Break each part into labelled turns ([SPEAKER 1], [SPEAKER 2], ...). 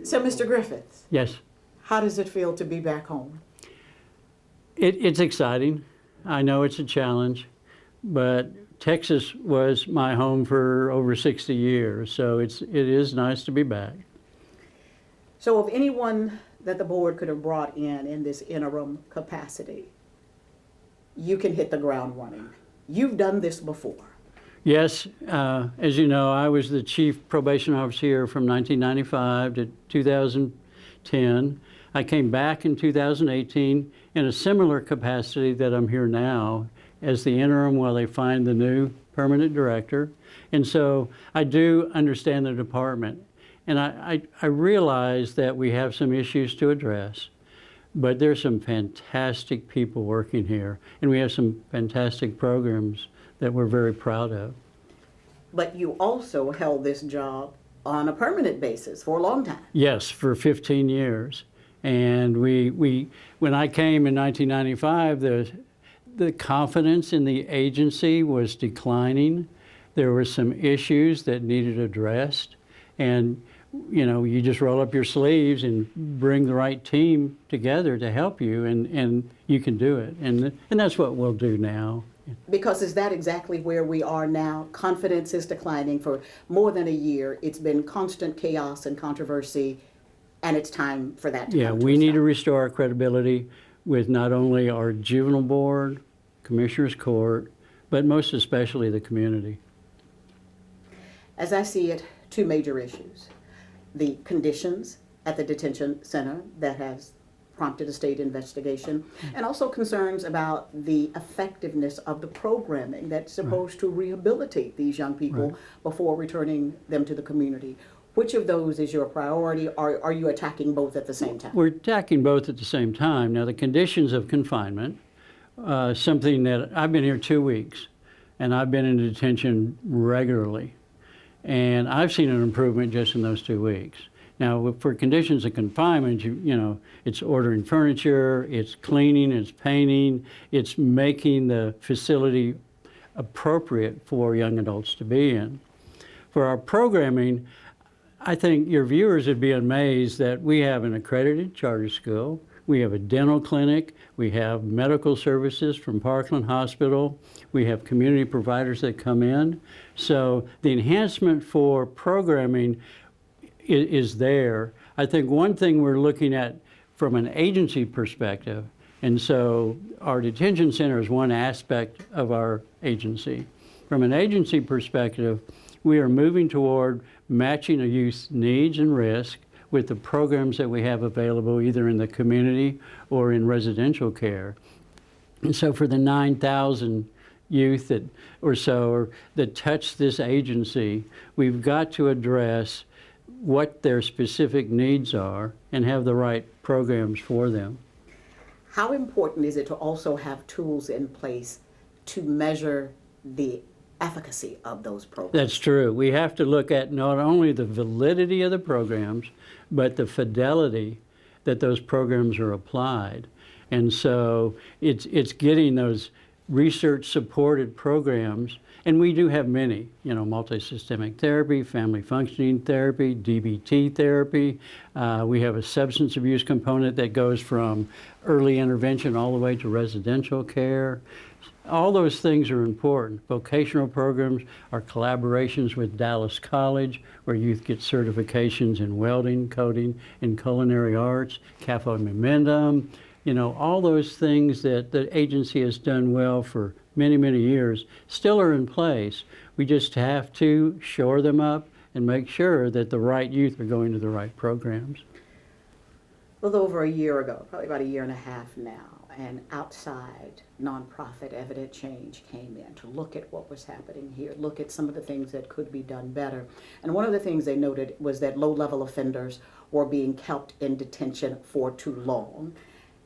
[SPEAKER 1] So, Mr. Griffith,
[SPEAKER 2] Yes,
[SPEAKER 1] how does it feel to be back home?
[SPEAKER 2] it's exciting. I know it's a challenge, but Texas was my home for over 60 years, so it is nice to be back.
[SPEAKER 1] So, of anyone that the board could have brought in this interim capacity, you can hit the ground running. You've done this before.
[SPEAKER 2] Yes, as you know, I was the chief probation officer here from 1995 to 2010. I came back in 2018 in a similar capacity that I'm here now as the interim while they find the new permanent director. And so I do understand the department. And I realize that we have some issues to address, but there's some fantastic people working here, and we have some fantastic programs that we're very proud of.
[SPEAKER 1] But you also held this job on a permanent basis for a long time.
[SPEAKER 2] Yes, for 15 years. And when I came in 1995, the confidence in the agency was declining. There were some issues that needed addressed. And you know, you just roll up your sleeves and bring the right team together to help you, and you can do it. And that's what we'll do now.
[SPEAKER 1] Because is that exactly where we are now? Confidence is declining for more than a year. It's been constant chaos and controversy, and it's time for that to
[SPEAKER 2] Yeah,
[SPEAKER 1] come to
[SPEAKER 2] we
[SPEAKER 1] a
[SPEAKER 2] need
[SPEAKER 1] stop.
[SPEAKER 2] to restore our credibility with not only our juvenile board, commissioners court, but most especially the community.
[SPEAKER 1] As I see it, two major issues. The conditions at the detention center that has prompted a state investigation, and also concerns about the effectiveness of the programming that's supposed to rehabilitate these young people before returning them to the community. Which of those is your priority, or are you attacking both at the same time?
[SPEAKER 2] We're attacking both at the same time. Now, the conditions of confinement, something that I've been here 2 weeks, and I've been in detention regularly. And I've seen an improvement just in those 2 weeks. Now, for conditions of confinement, you know, it's ordering furniture, it's cleaning, it's painting, it's making the facility appropriate for young adults to be in. For our programming, I think your viewers would be amazed that we have an accredited charter school, we have a dental clinic, we have medical services from Parkland Hospital, we have community providers that come in. So the enhancement for programming is there. I think one thing we're looking at from an agency perspective, and so our detention center is one aspect of our agency. From an agency perspective, we are moving toward matching a youth's needs and risk with the programs that we have available either in the community or in residential care. And so for the 9,000 youth that touch this agency, we've got to address what their specific needs are and have the right programs for them.
[SPEAKER 1] How important is it to also have tools in place to measure the efficacy of those programs?
[SPEAKER 2] That's true. We have to look at not only the validity of the programs, but the fidelity that those programs are applied. And so it's getting those research-supported programs, and we do have many, you know, multisystemic therapy, family functioning therapy, DBT therapy. We have a substance abuse component that goes from early intervention all the way to residential care. All those things are important. Vocational programs, our collaborations with Dallas College, where youth get certifications in welding, coding, and culinary arts, Capo Memendum, you know, all those things that the agency has done well for many, many years still are in place. We just have to shore them up and make sure that the right youth are going to the right programs.
[SPEAKER 1] A little over a year ago, probably about a year and a half now, an outside nonprofit Evident Change came in to look at what was happening here, look at some of the things that could be done better. And one of the things they noted was that low-level offenders were being kept in detention for too long.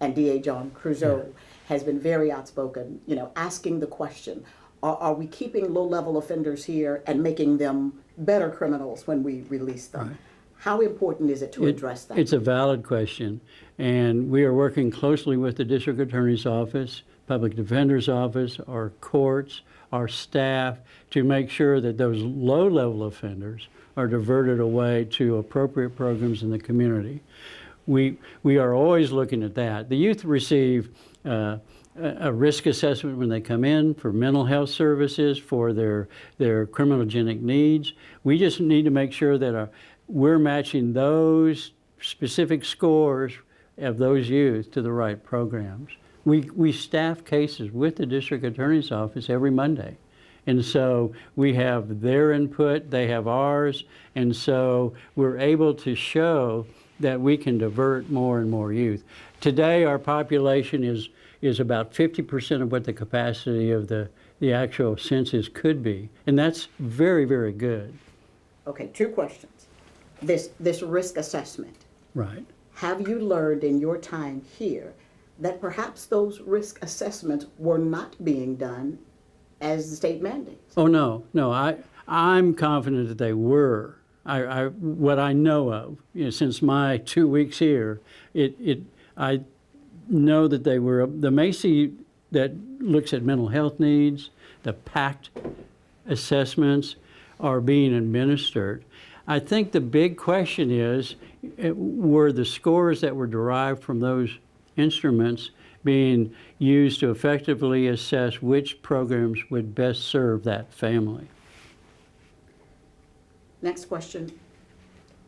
[SPEAKER 1] And DA John Creuzot has been very outspoken, you know, asking the question, are we keeping low-level offenders here and making them better criminals when we release them? Right. How important is it to address that?
[SPEAKER 2] It's a valid question, and we are working closely with the District Attorney's Office, public defender's office, our courts, our staff, to make sure that those low-level offenders are diverted away to appropriate programs in the community. We are always looking at that. The youth receive a risk assessment when they come in for mental health services, for their criminogenic needs. We just need to make sure that we're matching those specific scores of those youth to the right programs. We staff cases with the district attorney's office every Monday. And so we have their input, they have ours, and so we're able to show that we can divert more and more youth. Today, our population is about 50% of what the capacity of the actual census could be, and that's very, very good.
[SPEAKER 1] Okay, two questions. This risk assessment.
[SPEAKER 2] Right.
[SPEAKER 1] Have you learned in your time here that perhaps those risk assessments were not being done as the state mandates?
[SPEAKER 2] Oh, no. I'm confident that they were. What I know of, since my 2 weeks here, I know that they were. The Macy that looks at mental health needs, the PACT assessments are being administered. I think the big question is, were the scores that were derived from those instruments being used to effectively assess which programs would best serve that family?
[SPEAKER 1] Next question,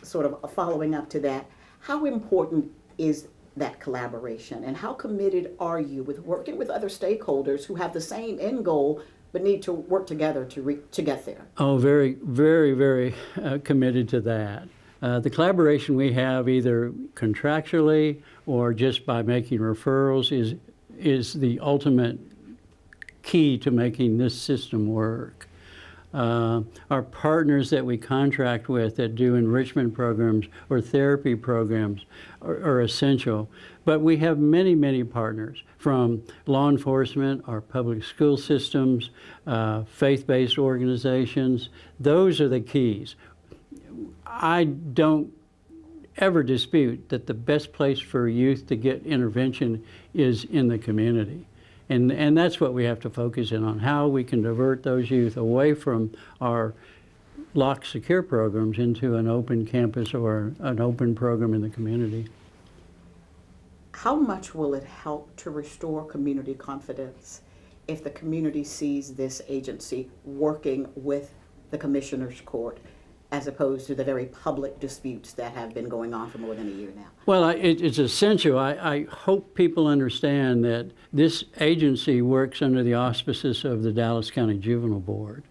[SPEAKER 1] sort of following up to that, how important is that collaboration, and how committed are you with working with other stakeholders who have the same end goal but need to work together to get there? Oh,
[SPEAKER 2] very, very, very committed to that. The collaboration we have, either contractually or just by making referrals, is the ultimate key to making this system work. Our partners that we contract with that do enrichment programs or therapy programs are essential. But we have many, many partners, from law enforcement, our public school systems, faith-based organizations. Those are the keys. I don't ever dispute that the best place for youth to get intervention is in the community. And that's what we have to focus in on, how we can divert those youth away from our locked secure programs into an open campus or an open program in the community.
[SPEAKER 1] How much will it help to restore community confidence if the community sees this agency working with the Commissioner's Court, as opposed to the very public disputes that have been going on for more than a year now?
[SPEAKER 2] Well, it's essential. I hope people understand that this agency works under the auspices of the Dallas County Juvenile Board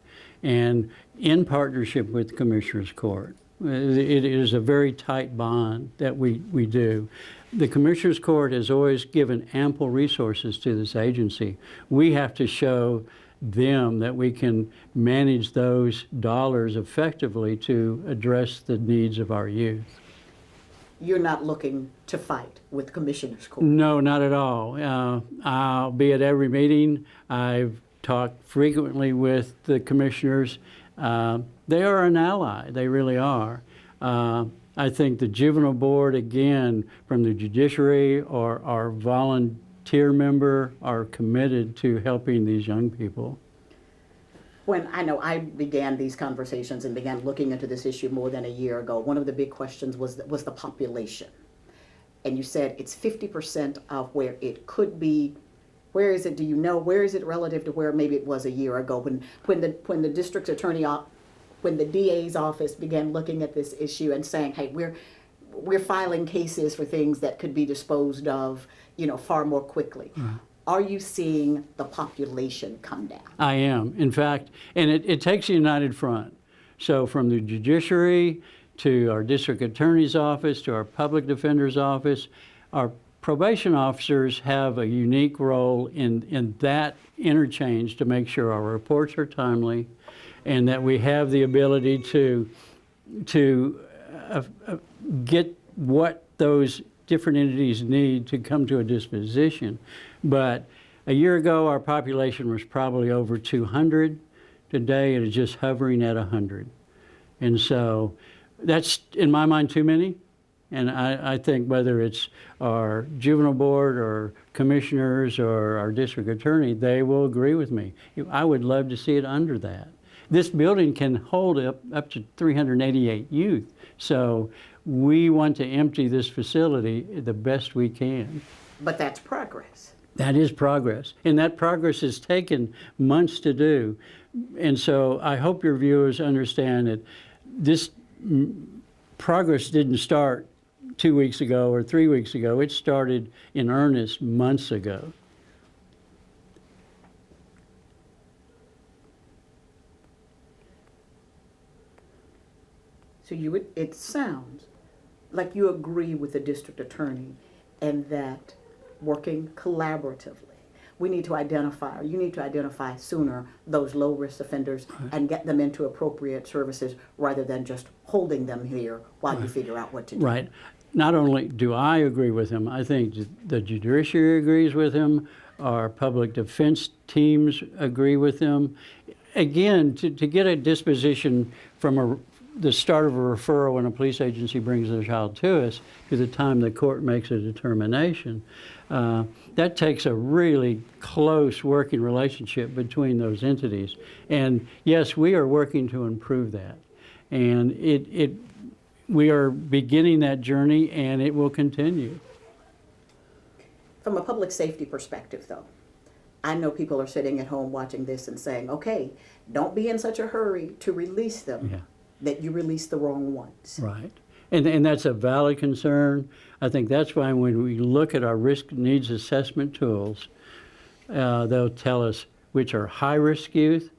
[SPEAKER 2] and in partnership with the Commissioner's Court. It is a very tight bond that we do. The Commissioner's Court has always given ample resources to this agency. We have to show them that we can manage those dollars effectively to address the needs of our youth.
[SPEAKER 1] You're not looking to fight with Commissioner's Court?
[SPEAKER 2] No, not at all. I'll be at every meeting. I've talked frequently with the commissioners. They are an ally. They really are. I think the Juvenile Board, again, from the judiciary or our volunteer member, are committed to helping these young people.
[SPEAKER 1] When I began these conversations and began looking into this issue more than a year ago, one of the big questions was the population. And you said it's 50% of where it could be. Where is it? Do you know? Where is it relative to where maybe it was a year ago when the district attorney, when the DA's office began looking at this issue and saying, hey, we're filing cases for things that could be disposed of, far more quickly. Right. Are you seeing the population come down?
[SPEAKER 2] I am, in fact, and it takes a united front. So from the judiciary to our district attorney's office to our public defender's office, our probation officers have a unique role in that interchange to make sure our reports are timely and that we have the ability to get what those different entities need to come to a disposition. But a year ago, our population was probably over 200. Today, it is just hovering at 100. And so that's, in my mind, too many. And I think whether it's our juvenile board or commissioners or our district attorney, they will agree with me. I would love to see it under that. This building can hold up to 388 youth. So we want to empty this facility the best we can.
[SPEAKER 1] But that's progress.
[SPEAKER 2] That is progress. And that progress has taken months to do. And so I hope your viewers understand that this progress didn't start 2 weeks ago or 3 weeks ago. It started in earnest months ago.
[SPEAKER 1] So it sounds like you agree with the district attorney and that working collaboratively, we need to identify, or you need to identify sooner those low-risk offenders and get them into appropriate services rather than just holding them here while you figure out what to do.
[SPEAKER 2] Right. Not only do I agree with him, I think the judiciary agrees with him, our public defense teams agree with him. Again, to get a disposition from the start of a referral when a police agency brings their child to us to the time the court makes a determination, that takes a really close working relationship between those entities. And yes, we are working to improve that. And we are beginning that journey, and it will continue.
[SPEAKER 1] From a public safety perspective, though, I know people are sitting at home watching this and saying, okay, don't be in such a hurry to release them, that you release the wrong ones.
[SPEAKER 2] Right. And that's a valid concern. I think that's why when we look at our risk needs assessment tools, they'll tell us which are high-risk youth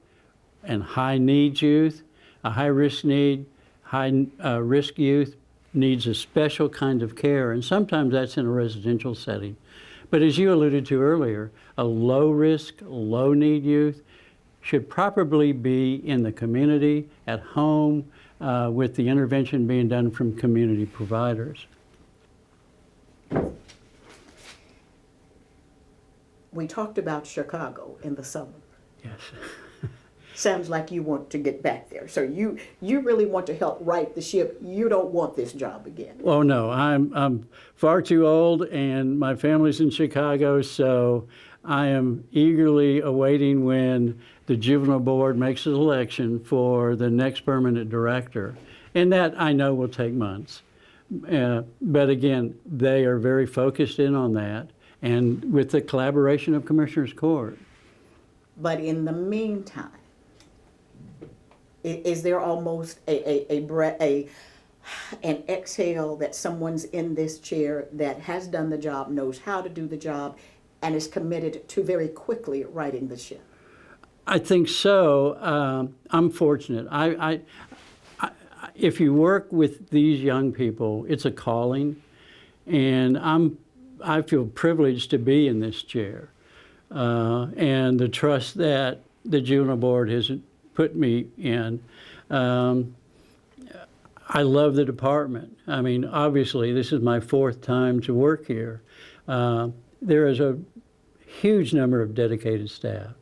[SPEAKER 2] and high-needs youth. A high-risk need, high-risk youth needs a special kind of care, and sometimes that's in a residential setting. But as you alluded to earlier, a low-risk, low-need youth should probably be in the community, at home, with the intervention being done from community providers.
[SPEAKER 1] We talked about Chicago in the summer.
[SPEAKER 2] Yes.
[SPEAKER 1] Sounds like you want to get back there. So you really want to help right the ship. You don't want this job again.
[SPEAKER 2] Oh no, I'm far too old, and my family's in Chicago, so I am eagerly awaiting when the juvenile board makes a selection for the next permanent director, and that I know will take months. But again, they are very focused in on that, and with the collaboration of Commissioners Court.
[SPEAKER 1] But in the meantime, is there almost an exhale that someone's in this chair that has done the job, knows how to do the job, and is committed to very quickly righting the ship?
[SPEAKER 2] I think so. I'm fortunate. If you work with these young people, it's a calling, and I feel privileged to be in this chair, and the trust that the juvenile board has put me in. I love the department. I mean, obviously, this is my 4th time to work here. There is a huge number of dedicated staff,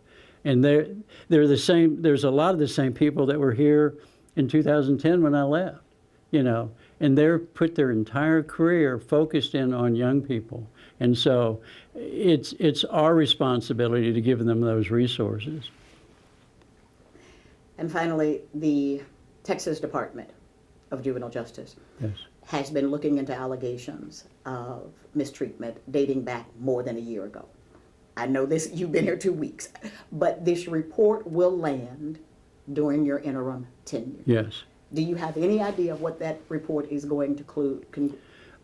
[SPEAKER 2] and they're the same. There's a lot of the same people that were here in 2010 when I left, and they're put their entire career focused in on young people, and so it's our responsibility to give them those resources.
[SPEAKER 1] And finally, the Texas Department of Juvenile Justice has been looking into allegations of mistreatment dating back more than a year ago. I know this, you've been here 2 weeks, but this report will land during your interim tenure.
[SPEAKER 2] Yes.
[SPEAKER 1] Do you have any idea of what that report is going to include?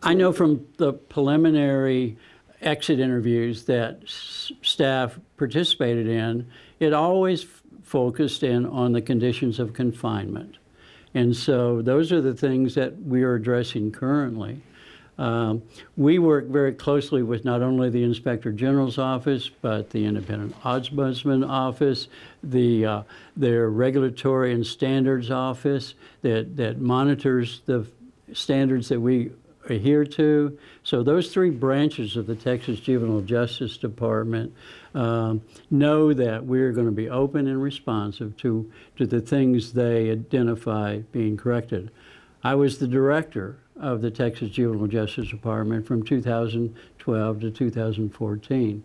[SPEAKER 2] I know from the preliminary exit interviews that staff participated in, it always focused in on the conditions of confinement. And so those are the things that we are addressing currently. We work very closely with not only the Inspector General's office, but the Independent Ombudsman office, their Regulatory and Standards office that monitors the standards that we adhere to. So those 3 branches of the Texas Juvenile Justice Department know that we're going to be open and responsive to the things they identify being corrected. I was the director of the Texas Juvenile Justice Department from 2012 to 2014.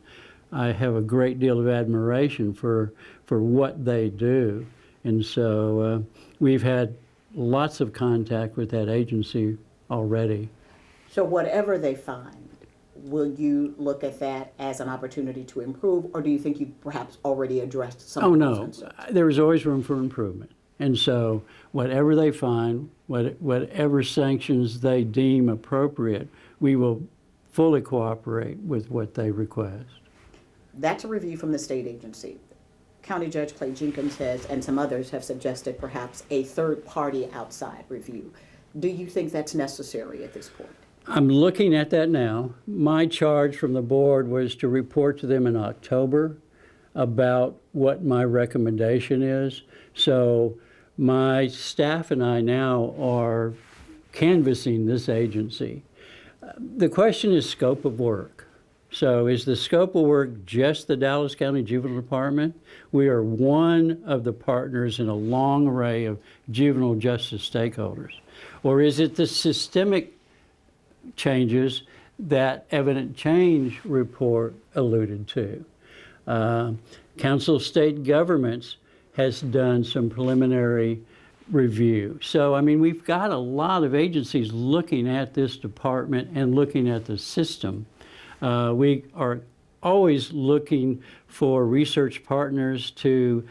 [SPEAKER 2] I have a great deal of admiration for what they do. And so we've had lots of contact with that agency already.
[SPEAKER 1] So whatever they find, will you look at that as an opportunity to improve, or do you think you perhaps already addressed some
[SPEAKER 2] Oh,
[SPEAKER 1] of those
[SPEAKER 2] no,
[SPEAKER 1] concerns?
[SPEAKER 2] there is always room for improvement. And so whatever they find, whatever sanctions they deem appropriate, we will fully cooperate with what they request.
[SPEAKER 1] That's a review from the state agency. County Judge Clay Jenkins has, and some others have suggested perhaps a third-party outside review. Do you think that's necessary at this point?
[SPEAKER 2] I'm looking at that now. My charge from the board was to report to them in October about what my recommendation is. So my staff and I now are canvassing this agency. The question is scope of work. So is the scope of work just the Dallas County Juvenile Department? We are one of the partners in a long array of juvenile justice stakeholders. Or is it the systemic changes that Evident Change report alluded to? Council of State Governments has done some preliminary review. So, I mean, we've got a lot of agencies looking at this department and looking at the system. We are always looking for research partners to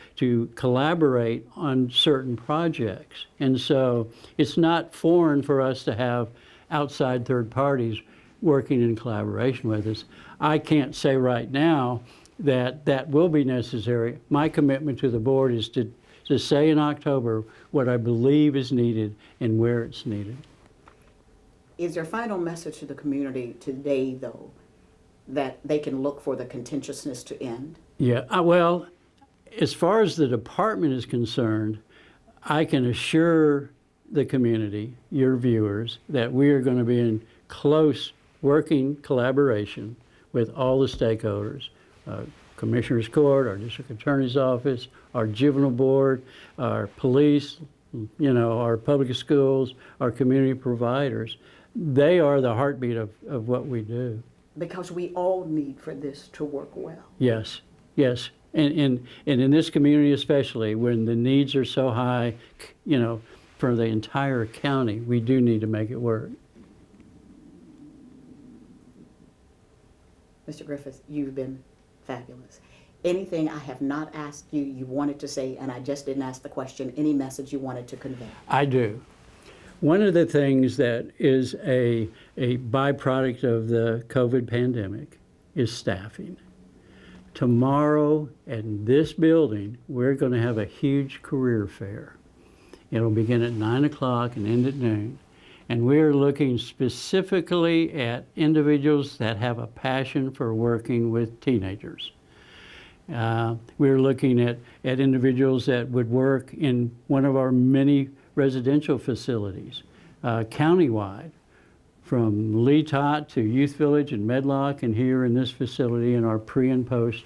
[SPEAKER 2] collaborate on certain projects. And so it's not foreign for us to have outside third parties working in collaboration with us. I can't say right now that that will be necessary. My commitment to the board is to say in October what I believe is needed and where it's needed.
[SPEAKER 1] Is your final message to the community today, though, that they can look for the contentiousness to end?
[SPEAKER 2] Yeah, well, as far as the department is concerned, I can assure the community, your viewers, that we are going to be in close working collaboration with all the stakeholders, Commissioner's Court, our District Attorney's Office, our Juvenile Board, our police, our public schools, our community providers. They are the heartbeat of what we do.
[SPEAKER 1] Because we all need for this to work well.
[SPEAKER 2] Yes, yes. And in this community especially, when the needs are so high, for the entire county, we do need to make it work.
[SPEAKER 1] Mr. Griffith, you've been fabulous. Anything I have not asked you, you wanted to say, and I just didn't ask the question, any message you wanted to convey?
[SPEAKER 2] I do. One of the things that is a byproduct of the COVID pandemic is staffing. Tomorrow in this building, we're going to have a huge career fair. It'll begin at 9 o'clock and end at noon. And we're looking specifically at individuals that have a passion for working with teenagers. We're looking at individuals that would work in one of our many residential facilities, countywide, from Letot to Youth Village and Medlock, and here in this facility in our pre and post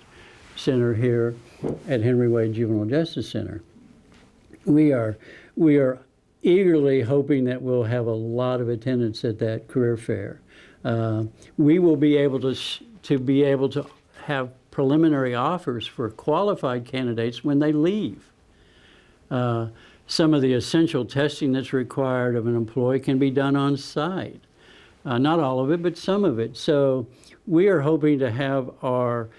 [SPEAKER 2] center here at Henry Wade Juvenile Justice Center. We are eagerly hoping that we'll have a lot of attendance at that career fair. We will be able to have preliminary offers for qualified candidates when they leave. Some of the essential testing that's required of an employee can be done on site. Not all of it, but some of it. So we are hoping to have our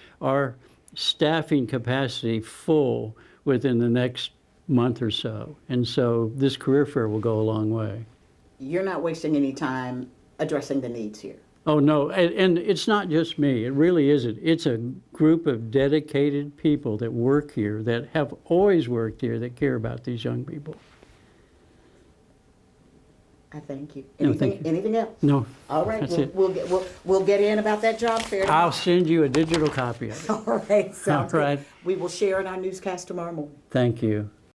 [SPEAKER 2] staffing capacity full within the next month or so. And so this career fair will go a long way.
[SPEAKER 1] You're not wasting any time addressing the needs here.
[SPEAKER 2] Oh, no, and it's not just me. It really isn't. It's a group of dedicated people that work here, that have always worked here, that care about these young people.
[SPEAKER 1] I thank you.
[SPEAKER 2] No, thank you.
[SPEAKER 1] Anything else?
[SPEAKER 2] No.
[SPEAKER 1] All right,
[SPEAKER 2] That's it.
[SPEAKER 1] we'll get in about that job fair tomorrow.
[SPEAKER 2] I'll send you a digital copy of it.
[SPEAKER 1] All right, sounds
[SPEAKER 2] All right.
[SPEAKER 1] good. We will share in our newscast tomorrow morning.
[SPEAKER 2] Thank you.